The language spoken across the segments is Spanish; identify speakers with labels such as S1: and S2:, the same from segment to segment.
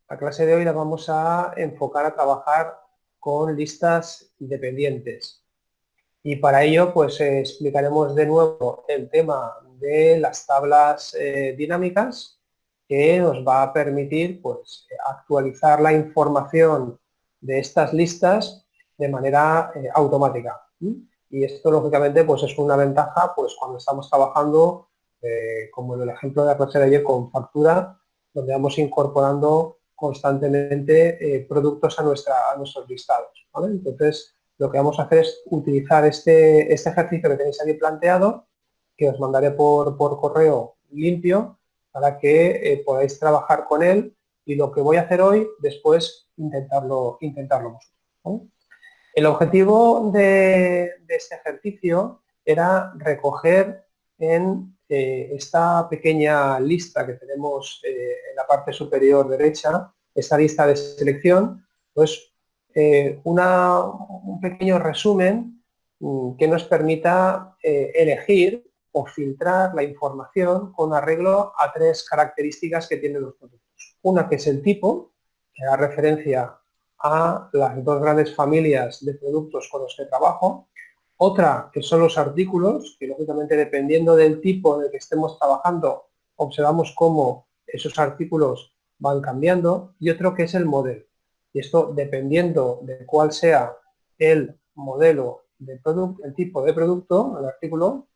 S1: La clase de hoy la vamos a enfocar a trabajar con listas independientes. Y para ello, pues explicaremos de nuevo el tema de las tablas dinámicas, que nos va a permitir pues, actualizar la información de estas listas de manera automática. Y esto, lógicamente, pues es una ventaja pues, cuando estamos trabajando, como en el ejemplo de la clase de ayer, con factura, donde vamos incorporando constantemente productos a nuestros listados, ¿vale? Entonces, lo que vamos a hacer es utilizar este ejercicio que tenéis aquí planteado, que os mandaré por correo limpio, para que podáis trabajar con él, y lo que voy a hacer hoy, después intentarlo vosotros, ¿vale? El objetivo de este ejercicio era recoger en esta pequeña lista que tenemos en la parte superior derecha, esta lista de selección, pues un pequeño resumen que nos permita elegir o filtrar la información con arreglo a tres características que tienen los productos. Una, que es el tipo, que da referencia a las dos grandes familias de productos con los que trabajo. Otra, que son los artículos, que lógicamente dependiendo del tipo en el que estemos trabajando, observamos cómo esos artículos van cambiando. Y otro, que es el modelo. Y esto, dependiendo de cuál sea el modelo de producto, el tipo de producto, el artículo,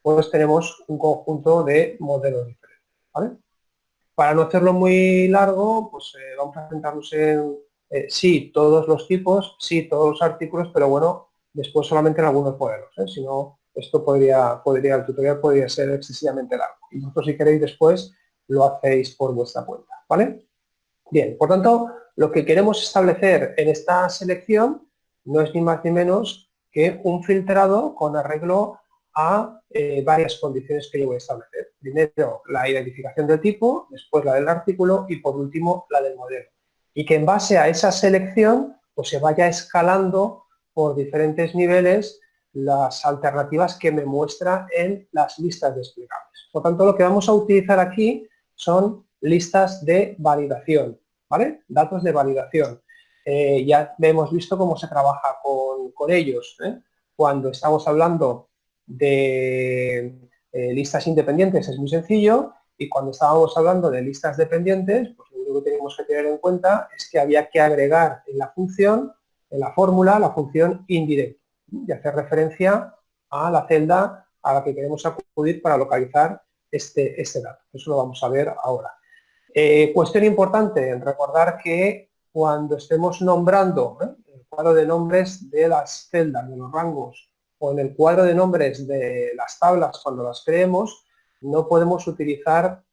S1: pues tenemos un conjunto de modelos diferentes, ¿vale? Para no hacerlo muy largo, pues vamos a centrarnos en sí, todos los tipos, sí, todos los artículos, pero bueno, después solamente en algunos modelos, si no, esto el tutorial podría ser excesivamente largo. Y vosotros, si queréis, después lo hacéis por vuestra cuenta, ¿vale? Bien, por tanto, lo que queremos establecer en esta selección no es ni más ni menos que un filtrado con arreglo a varias condiciones que yo voy a establecer. Primero, la identificación del tipo, después la del artículo y por último la del modelo. Y que en base a esa selección pues se vaya escalando por diferentes niveles las alternativas que me muestra en las listas desplegables. Por tanto, lo que vamos a utilizar aquí son listas de validación, ¿vale? Datos de validación. Ya hemos visto cómo se trabaja con ellos, ¿eh? Cuando estamos hablando de listas independientes es muy sencillo, y cuando estábamos hablando de listas dependientes, pues lo único que tenemos que tener en cuenta es que había que agregar en la función, en la fórmula, la función indirecta, y hacer referencia a la celda a la que queremos acudir para localizar este dato. Eso lo vamos a ver ahora. Cuestión importante, recordar que cuando estemos nombrando el cuadro de nombres de las celdas, de los rangos, o en el cuadro de nombres de las tablas cuando las creemos, no podemos utilizar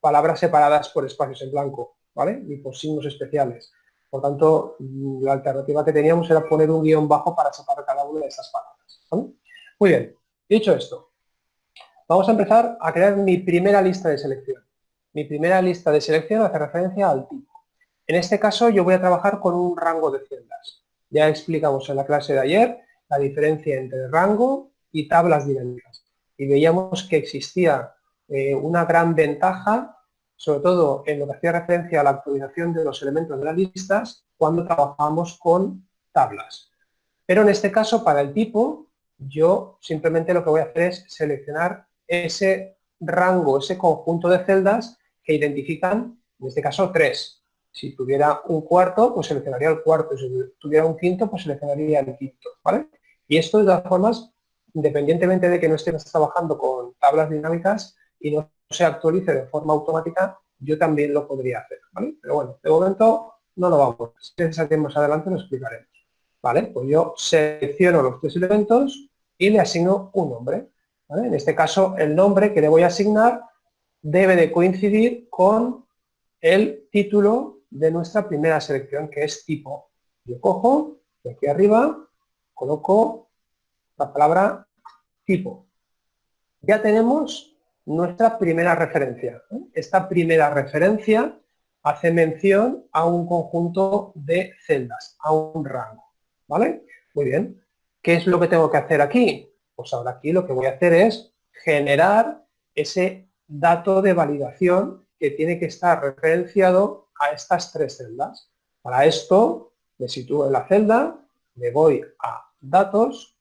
S1: palabras separadas por espacios en blanco, ¿vale? Ni por signos especiales. Por tanto, la alternativa que teníamos era poner un guión bajo para separar cada una de esas palabras, ¿vale? Muy bien, dicho esto, vamos a empezar a crear mi primera lista de selección. Mi primera lista de selección hace referencia al tipo. En este caso yo voy a trabajar con un rango de celdas. Ya explicamos en la clase de ayer la diferencia entre rango y tablas dinámicas. Y veíamos que existía una gran ventaja, sobre todo en lo que hacía referencia a la actualización de los elementos de las listas, cuando trabajamos con tablas. Pero en este caso, para el tipo, yo simplemente lo que voy a hacer es seleccionar ese rango, ese conjunto de celdas que identifican, en este caso, 3. Si tuviera un cuarto, pues seleccionaría el cuarto. Si tuviera un quinto, pues seleccionaría el quinto, ¿vale? Y esto, de todas formas, independientemente de que no estemos trabajando con tablas dinámicas y no se actualice de forma automática, yo también lo podría hacer, ¿vale? Pero bueno, de momento no lo vamos a hacer. Si necesariamente más adelante lo explicaremos, ¿vale? Pues yo selecciono los tres elementos y le asigno un nombre, ¿vale? En este caso, el nombre que le voy a asignar debe de coincidir con el título de nuestra primera selección, que es tipo. Yo cojo, de aquí arriba, coloco la palabra tipo. Ya tenemos nuestra primera referencia. Esta primera referencia hace mención a un conjunto de celdas, a un rango, ¿vale? Muy bien. ¿Qué es lo que tengo que hacer aquí? Pues ahora aquí lo que voy a hacer es generar ese dato de validación que tiene que estar referenciado a estas tres celdas. Para esto me sitúo en la celda, me voy a datos,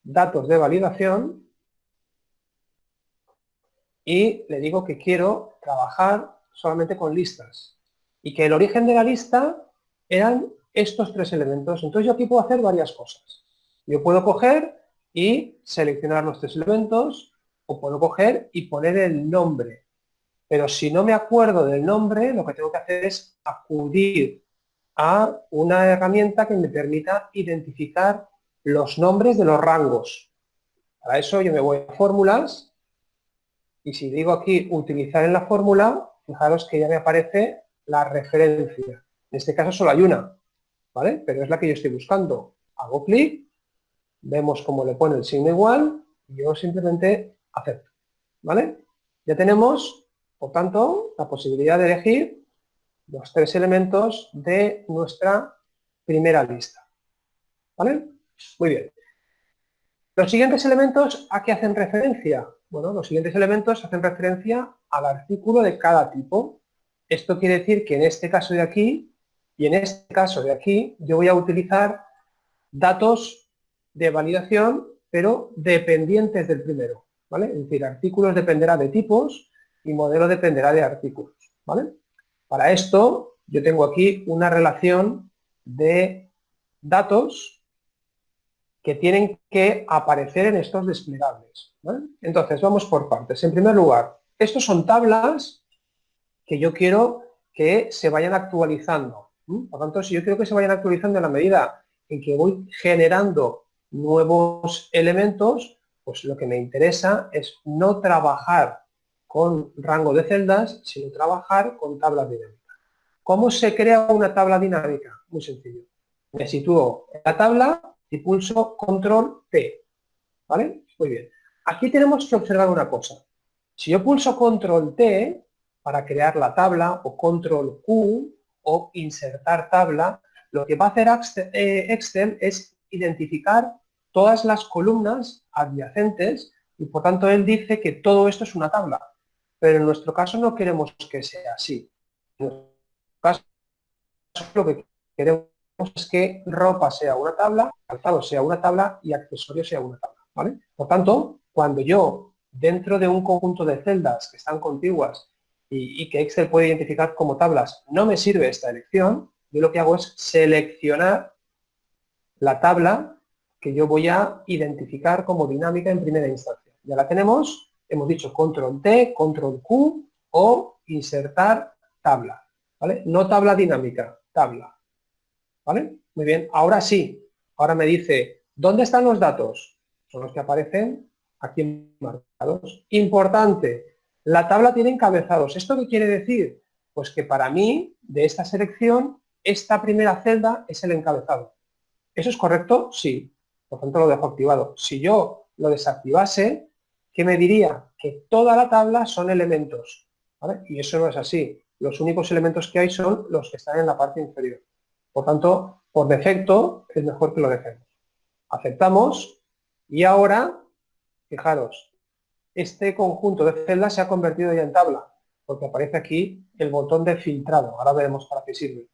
S1: datos de validación y le digo que quiero trabajar solamente con listas y que el origen de la lista eran estos tres elementos. Entonces yo aquí puedo hacer varias cosas. Yo puedo coger y seleccionar los tres elementos o puedo coger y poner el nombre. Pero si no me acuerdo del nombre, lo que tengo que hacer es acudir a una herramienta que me permita identificar los nombres de los rangos. Para eso yo me voy a fórmulas y si digo aquí utilizar en la fórmula, fijaros que ya me aparece la referencia. En este caso solo hay una, ¿vale? Pero es la que yo estoy buscando. Hago clic, vemos cómo le pone el signo igual y yo simplemente acepto, ¿vale? Ya tenemos, por tanto, la posibilidad de elegir los tres elementos de nuestra primera lista, ¿vale? Muy bien. Los siguientes elementos, ¿a qué hacen referencia? Bueno, los siguientes elementos hacen referencia al artículo de cada tipo. Esto quiere decir que en este caso de aquí y en este caso de aquí, yo voy a utilizar datos de validación, pero dependientes del primero, ¿vale? Es decir, artículos dependerá de tipos y modelo dependerá de artículos, ¿vale? Para esto, yo tengo aquí una relación de datos que tienen que aparecer en estos desplegables, ¿vale? Entonces, vamos por partes. En primer lugar, estos son tablas que yo quiero que se vayan actualizando. Por tanto, si yo quiero que se vayan actualizando en la medida en que voy generando nuevos elementos, pues lo que me interesa es no trabajar con rango de celdas, sino trabajar con tablas dinámicas. ¿Cómo se crea una tabla dinámica? Muy sencillo. Me sitúo en la tabla y pulso control T, ¿vale? Muy bien. Aquí tenemos que observar una cosa. Si yo pulso control T para crear la tabla o control Q o insertar tabla, lo que va a hacer Excel es identificar todas las columnas adyacentes y por tanto él dice que todo esto es una tabla. Pero en nuestro caso no queremos que sea así. En nuestro caso lo que queremos es que ropa sea una tabla, calzado sea una tabla y accesorio sea una tabla, ¿vale? Por tanto, cuando yo, dentro de un conjunto de celdas que están contiguas y que Excel puede identificar como tablas, no me sirve esta elección, yo lo que hago es seleccionar la tabla que yo voy a identificar como dinámica en primera instancia. Ya la tenemos, hemos dicho control T, control Q o insertar tabla, ¿vale? No tabla dinámica, tabla. ¿Vale? Muy bien, ahora sí, ahora me dice, ¿dónde están los datos? Son los que aparecen aquí marcados. Importante, la tabla tiene encabezados. ¿Esto qué quiere decir? Pues que para mí, de esta selección, esta primera celda es el encabezado. ¿Eso es correcto? Sí. Por tanto, lo dejo activado. Si yo lo desactivase, ¿qué me diría? Que toda la tabla son elementos, ¿vale? Y eso no es así. Los únicos elementos que hay son los que están en la parte inferior. Por tanto, por defecto, es mejor que lo dejemos. Aceptamos y ahora, fijaros, este conjunto de celdas se ha convertido ya en tabla, porque aparece aquí el botón de filtrado. Ahora veremos para qué sirve.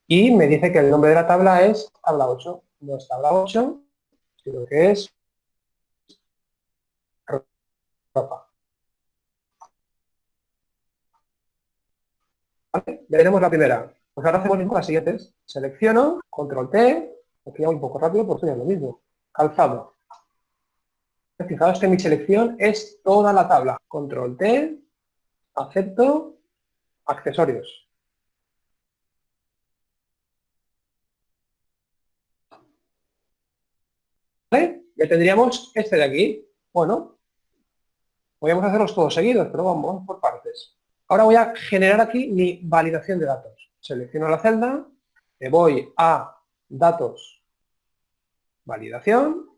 S1: Y me dice que el nombre de la tabla es tabla 8. No es tabla 8, sino que es ropa. ¿Vale? Veremos la primera. Pues ahora hacemos las siguientes. Selecciono, control T, aquí hago un poco rápido porque es lo mismo. Calzado. Fijaos que mi selección es toda la tabla. Control T, acepto, accesorios. ¿Vale? Ya tendríamos este de aquí. Bueno, podríamos hacerlos todos seguidos, pero vamos por partes. Ahora voy a generar aquí mi validación de datos. Selecciono la celda, me voy a datos, validación,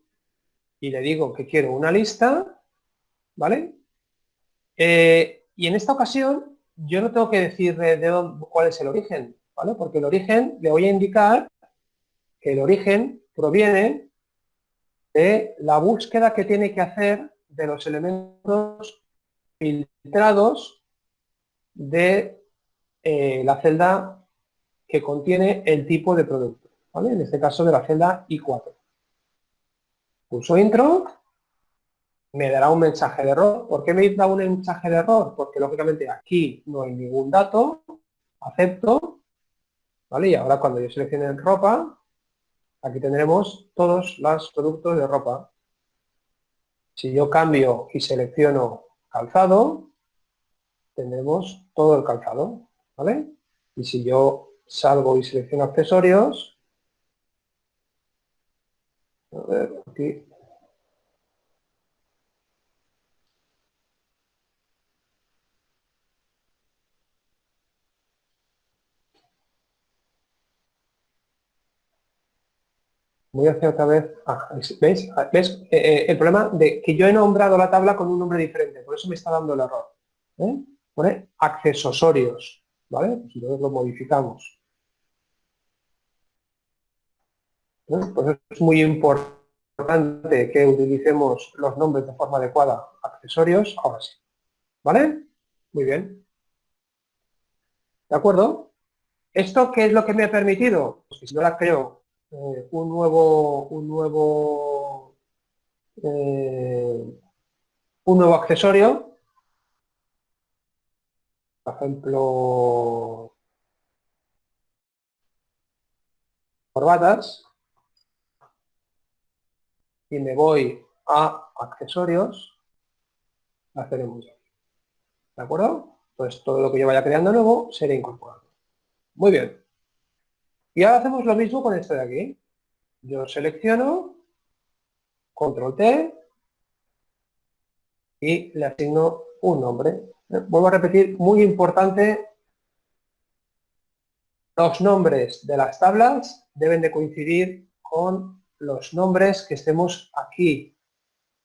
S1: y le digo que quiero una lista, ¿vale? Y en esta ocasión yo no tengo que decirle cuál es el origen, ¿vale? Porque el origen le voy a indicar que el origen proviene de la búsqueda que tiene que hacer de los elementos filtrados de la celda que contiene el tipo de producto, ¿vale? En este caso de la celda I4. Pulso Intro, me dará un mensaje de error. ¿Por qué me da un mensaje de error? Porque lógicamente aquí no hay ningún dato, acepto, ¿vale? Y ahora cuando yo seleccione ropa, aquí tendremos todos los productos de ropa. Si yo cambio y selecciono calzado, tendremos todo el calzado, ¿vale? Y si yo salgo y selecciono accesorios, a ver, aquí, voy a hacer otra vez, ¿veis? ¿Ves? El problema de que yo he nombrado la tabla con un nombre diferente, por eso me está dando el error. Pone accesorios, ¿vale? Pues entonces lo modificamos. Pues es muy importante que utilicemos los nombres de forma adecuada. Accesorios, ahora sí. ¿Vale? Muy bien. ¿De acuerdo? ¿Esto qué es lo que me ha permitido? Pues que si yo ahora creo eh, un nuevo accesorio, por ejemplo, corbatas, y me voy a accesorios, haceremos. ¿De acuerdo? Pues todo lo que yo vaya creando nuevo será incorporado. Muy bien. Y ahora hacemos lo mismo con este de aquí. Yo selecciono, control T, y le asigno un nombre. Vuelvo a repetir, muy importante, los nombres de las tablas deben de coincidir con los nombres que estemos aquí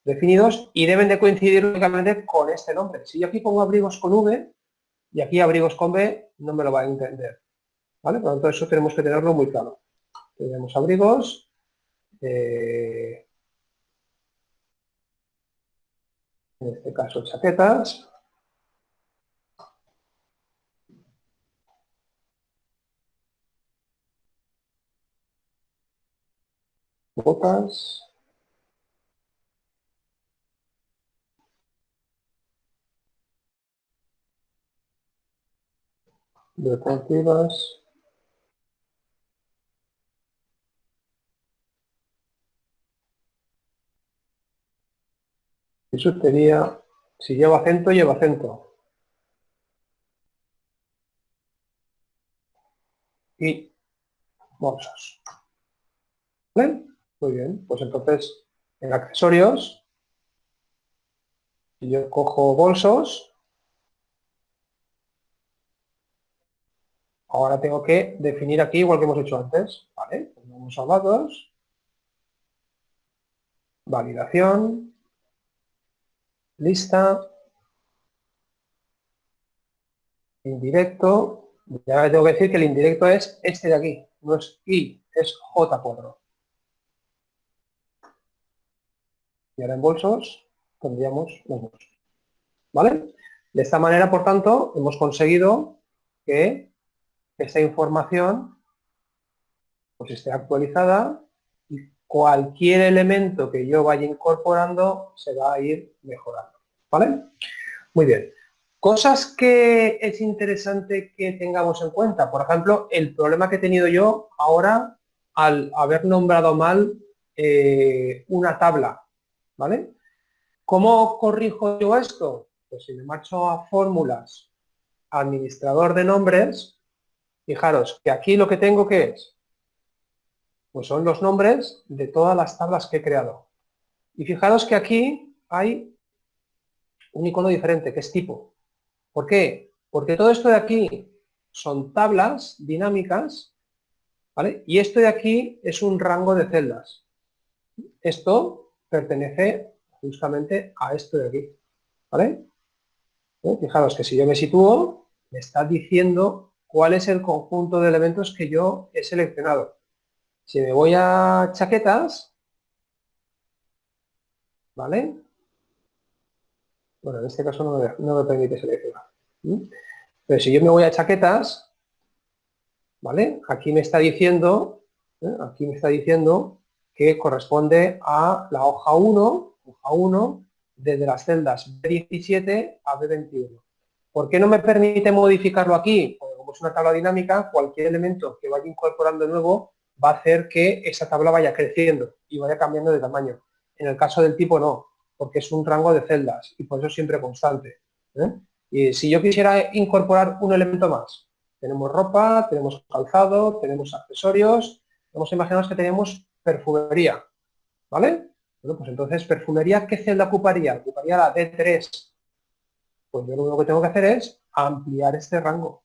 S1: definidos y deben de coincidir únicamente con este nombre. Si yo aquí pongo abrigos con V y aquí abrigos con B, no me lo va a entender. ¿Vale? Por lo tanto, eso tenemos que tenerlo muy claro. Tenemos abrigos, en este caso chaquetas, botas, deportivas, bisutería, si lleva acento, lleva acento. Y bolsos. ¿Vale? Muy bien, pues entonces en accesorios, si yo cojo bolsos, ahora tengo que definir aquí igual que hemos hecho antes. ¿Vale? Pues vamos a datos, validación, lista, indirecto. Y ahora tengo que decir que el indirecto es este de aquí, no es I, es J4. Y ahora en bolsos tendríamos los bolsos. ¿Vale? De esta manera, por tanto, hemos conseguido que esta información pues esté actualizada y cualquier elemento que yo vaya incorporando se va a ir mejorando. ¿Vale? Muy bien. Cosas que es interesante que tengamos en cuenta. Por ejemplo, el problema que he tenido yo ahora al haber nombrado mal una tabla. ¿Vale? ¿Cómo corrijo yo esto? Pues si me marcho a fórmulas, administrador de nombres, fijaros que aquí lo que tengo que es, pues son los nombres de todas las tablas que he creado. Y fijaros que aquí hay un icono diferente, que es tipo. ¿Por qué? Porque todo esto de aquí son tablas dinámicas, ¿vale? Y esto de aquí es un rango de celdas. Esto pertenece justamente a esto de aquí, ¿vale? Fijaros que si yo me sitúo, me está diciendo cuál es el conjunto de elementos que yo he seleccionado. Si me voy a chaquetas, ¿vale? Bueno, en este caso no me permite seleccionar. Pero si yo me voy a chaquetas, ¿vale? Aquí me está diciendo, que corresponde a la hoja 1, desde las celdas B17 a B21. ¿Por qué no me permite modificarlo aquí? Porque como es una tabla dinámica, cualquier elemento que vaya incorporando nuevo va a hacer que esa tabla vaya creciendo y vaya cambiando de tamaño. En el caso del tipo no, porque es un rango de celdas y por eso siempre constante. Y si yo quisiera incorporar un elemento más, tenemos ropa, tenemos calzado, tenemos accesorios, vamos a imaginar que tenemos perfumería, ¿vale? Bueno, pues entonces perfumería, ¿qué celda ocuparía? Ocuparía la D3. Pues yo lo único que tengo que hacer es ampliar este rango,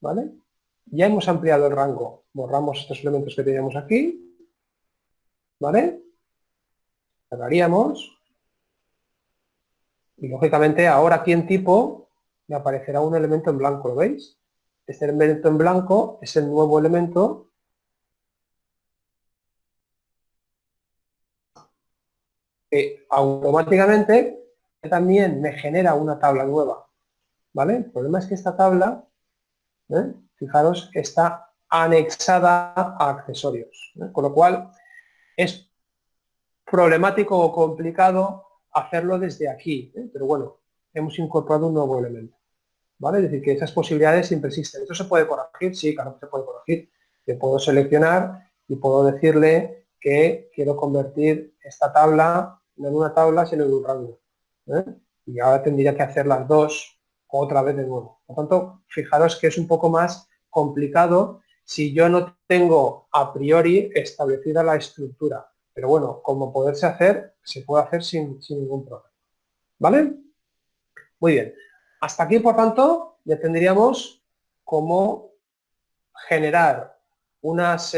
S1: ¿vale? Ya hemos ampliado el rango. Borramos estos elementos que teníamos aquí, ¿vale? Cerraríamos. Y lógicamente ahora aquí en tipo me aparecerá un elemento en blanco, ¿lo veis? Este elemento en blanco es el nuevo elemento que automáticamente también me genera una tabla nueva, ¿vale? El problema es que esta tabla, fijaros, está anexada a accesorios, con lo cual es problemático o complicado hacerlo desde aquí, pero bueno, hemos incorporado un nuevo elemento, ¿vale? Es decir, que esas posibilidades siempre existen. ¿Esto se puede corregir? Sí, claro que se puede corregir. Yo puedo seleccionar y puedo decirle que quiero convertir esta tabla no en una tabla, sino en un rango. Y ahora tendría que hacer las dos otra vez de nuevo. Por lo tanto, fijaros que es un poco más complicado si yo no tengo a priori establecida la estructura. Pero bueno, como poderse hacer, se puede hacer sin ningún problema. ¿Vale? Muy bien. Hasta aquí, por tanto, ya tendríamos cómo generar unas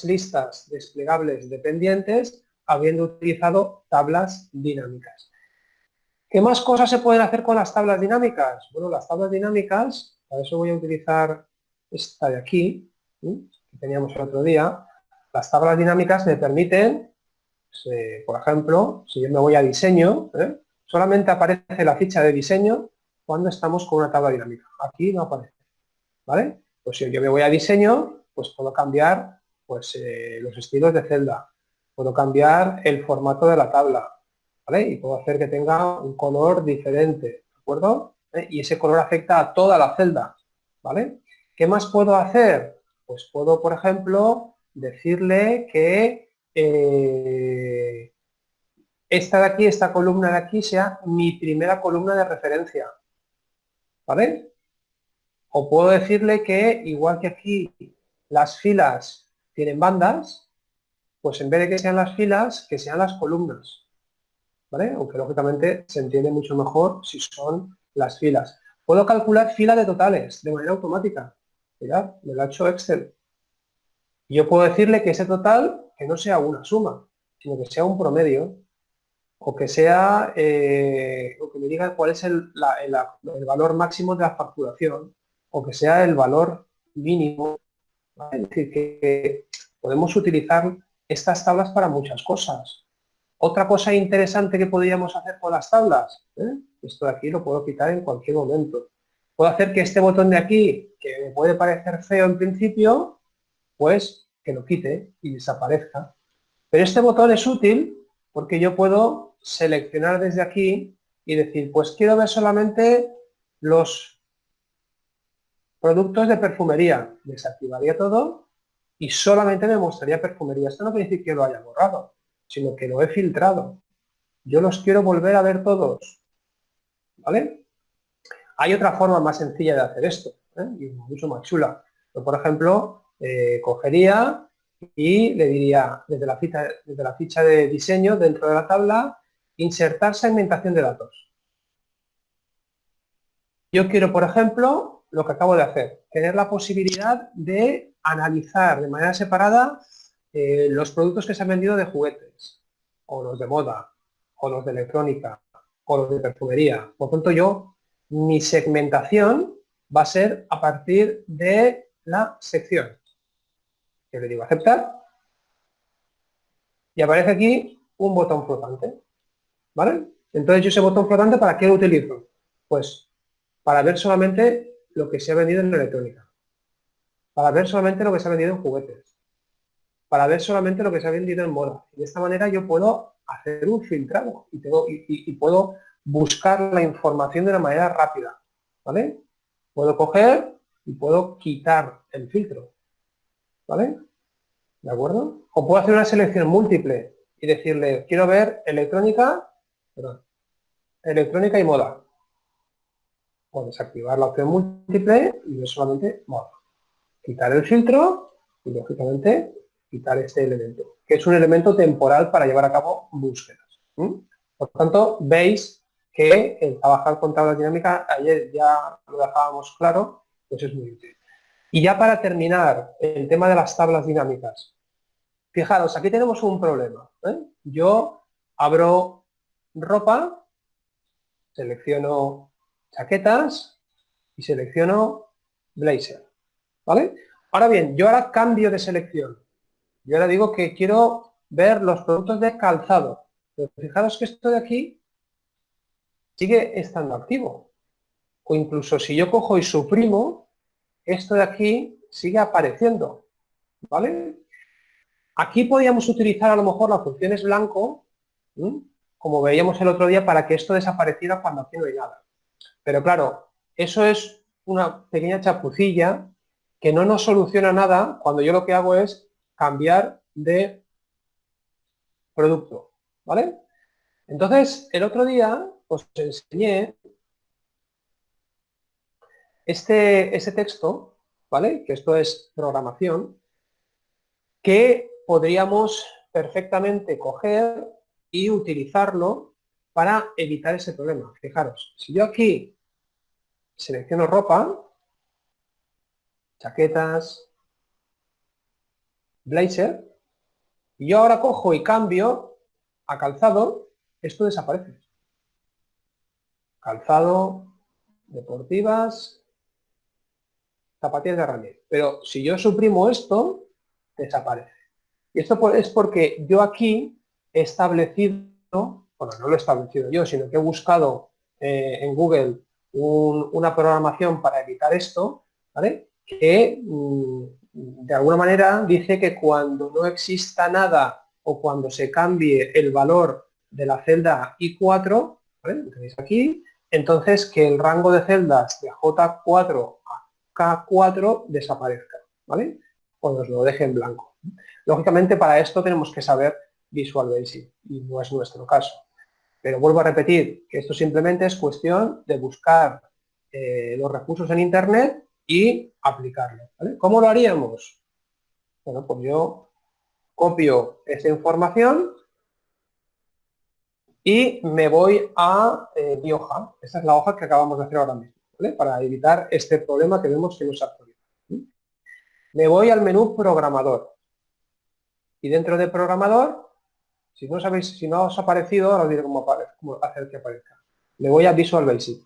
S1: listas desplegables dependientes habiendo utilizado tablas dinámicas. ¿Qué más cosas se pueden hacer con las tablas dinámicas? Bueno, las tablas dinámicas, para eso voy a utilizar esta de aquí, que teníamos el otro día. Las tablas dinámicas me permiten, por ejemplo, si yo me voy a diseño, solamente aparece la ficha de diseño cuando estamos con una tabla dinámica. Aquí no aparece, ¿vale? Pues si yo me voy a diseño, pues puedo cambiar pues, los estilos de celda, puedo cambiar el formato de la tabla, ¿vale? Y puedo hacer que tenga un color diferente, ¿de acuerdo? Y ese color afecta a toda la celda, ¿vale? ¿Qué más puedo hacer? Pues puedo, por ejemplo, decirle que esta de aquí, esta columna de aquí, sea mi primera columna de referencia, ¿vale? O puedo decirle que, igual que aquí las filas tienen bandas, pues en vez de que sean las filas, que sean las columnas, ¿vale? Aunque lógicamente se entiende mucho mejor si son las filas. Puedo calcular fila de totales de manera automática. Mirad, me lo ha hecho Excel. Y yo puedo decirle que ese total, que no sea una suma, sino que sea un promedio, o que sea, o que me diga cuál es el valor máximo de la facturación, o que sea el valor mínimo, ¿vale? Es decir, que podemos utilizar estas tablas para muchas cosas. Otra cosa interesante que podríamos hacer con las tablas, esto de aquí lo puedo quitar en cualquier momento. Puedo hacer que este botón de aquí, que me puede parecer feo en principio, pues que lo quite y desaparezca. Pero este botón es útil porque yo puedo seleccionar desde aquí y decir, pues quiero ver solamente los productos de perfumería. Desactivaría todo y solamente me mostraría perfumería. Esto no quiere decir que lo haya borrado, sino que lo he filtrado. Yo los quiero volver a ver todos, ¿vale? Hay otra forma más sencilla de hacer esto, y mucho más chula. Yo, por ejemplo, cogería y le diría desde la ficha de diseño dentro de la tabla, insertar segmentación de datos. Yo quiero, por ejemplo, lo que acabo de hacer, tener la posibilidad de analizar de manera separada los productos que se han vendido de juguetes, o los de moda, o los de electrónica, o los de perfumería. Por tanto, mi segmentación va a ser a partir de la sección. Yo le digo aceptar y aparece aquí un botón flotante, ¿vale? Entonces yo ese botón flotante, ¿para qué lo utilizo? Pues para ver solamente lo que se ha vendido en electrónica, para ver solamente lo que se ha vendido en juguetes, para ver solamente lo que se ha vendido en moda. Y de esta manera yo puedo hacer un filtrado y puedo buscar la información de una manera rápida, ¿vale? Puedo coger y puedo quitar el filtro, ¿vale? ¿De acuerdo? O puedo hacer una selección múltiple y decirle, quiero ver electrónica y moda. O desactivar la opción múltiple y ver solamente moda. Quitar el filtro y, lógicamente, quitar este elemento, que es un elemento temporal para llevar a cabo búsquedas. Por tanto, veis que el trabajar con tablas dinámicas, ayer ya lo dejábamos claro, pues es muy útil. Y ya para terminar el tema de las tablas dinámicas, fijaros, aquí tenemos un problema. Yo abro ropa, selecciono chaquetas y selecciono blazer, ¿vale? Ahora bien, yo ahora cambio de selección. Yo ahora digo que quiero ver los productos de calzado. Pero fijaros que esto de aquí sigue estando activo. O incluso si yo cojo y suprimo, esto de aquí sigue apareciendo, ¿vale? Aquí podríamos utilizar a lo mejor la función es blanco, como veíamos el otro día, para que esto desapareciera cuando aquí no hay nada. Pero claro, eso es una pequeña chapucilla que no nos soluciona nada cuando yo lo que hago es cambiar de producto, ¿vale? Entonces, el otro día os enseñé este texto, ¿vale? Que esto es programación, que podríamos perfectamente coger y utilizarlo para evitar ese problema. Fijaros, si yo aquí selecciono ropa, chaquetas, blazer, y yo ahora cojo y cambio a calzado, esto desaparece. Calzado, deportivas, zapatillas de herramienta. Pero si yo suprimo esto, desaparece. Y esto es porque yo aquí he establecido, bueno, no lo he establecido yo, sino que he buscado en Google una programación para evitar esto, ¿vale? Que de alguna manera dice que cuando no exista nada o cuando se cambie el valor de la celda I4, ¿vale? Lo tenéis aquí, entonces que el rango de celdas de J4 a K4 desaparezca, ¿vale? O nos lo deje en blanco. Lógicamente, para esto tenemos que saber Visual Basic, y no es nuestro caso. Pero vuelvo a repetir que esto simplemente es cuestión de buscar los recursos en Internet y aplicarlo, ¿vale? ¿Cómo lo haríamos? Bueno, pues yo copio esa información y me voy a mi hoja. Esta es la hoja que acabamos de hacer ahora mismo, ¿vale? Para evitar este problema que vemos que no se actualiza. Me voy al menú Programador. Y dentro de Programador, si no os ha parecido, ahora os diré cómo hacer que aparezca. Le voy a Visual Basic.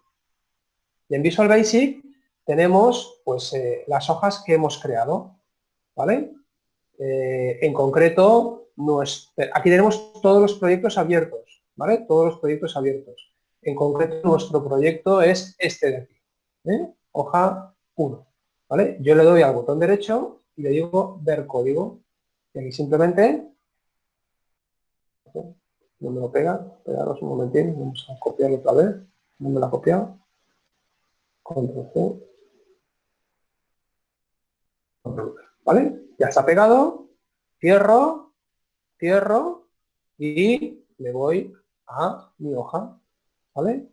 S1: Y en Visual Basic tenemos pues las hojas que hemos creado, ¿vale? En concreto, aquí tenemos todos los proyectos abiertos, ¿vale? Todos los proyectos abiertos. En concreto, nuestro proyecto es este de aquí, hoja 1, ¿vale? Yo le doy al botón derecho y le digo ver código. Y aquí simplemente, no me lo pega, esperaros un momentín, vamos a copiarlo otra vez, no me lo ha copiado, control C, control V, ¿vale? Ya está pegado, cierro y me voy a mi hoja, ¿vale?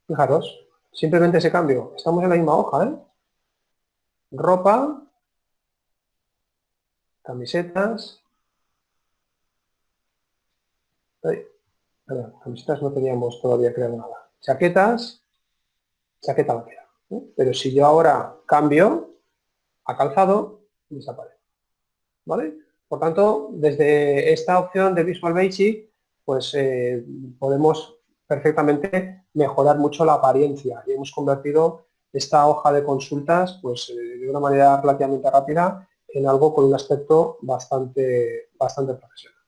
S1: Fijaros, simplemente ese cambio, estamos en la misma hoja, ¿eh? Ropa, camisetas, camisetas no teníamos todavía creado nada, chaquetas, chaqueta vaquera, ¿eh? Pero si yo ahora cambio a calzado, desaparece, ¿vale? Por tanto, desde esta opción de Visual Basic, pues podemos perfectamente mejorar mucho la apariencia y hemos convertido esta hoja de consultas pues de una manera relativamente rápida en algo con un aspecto bastante profesional.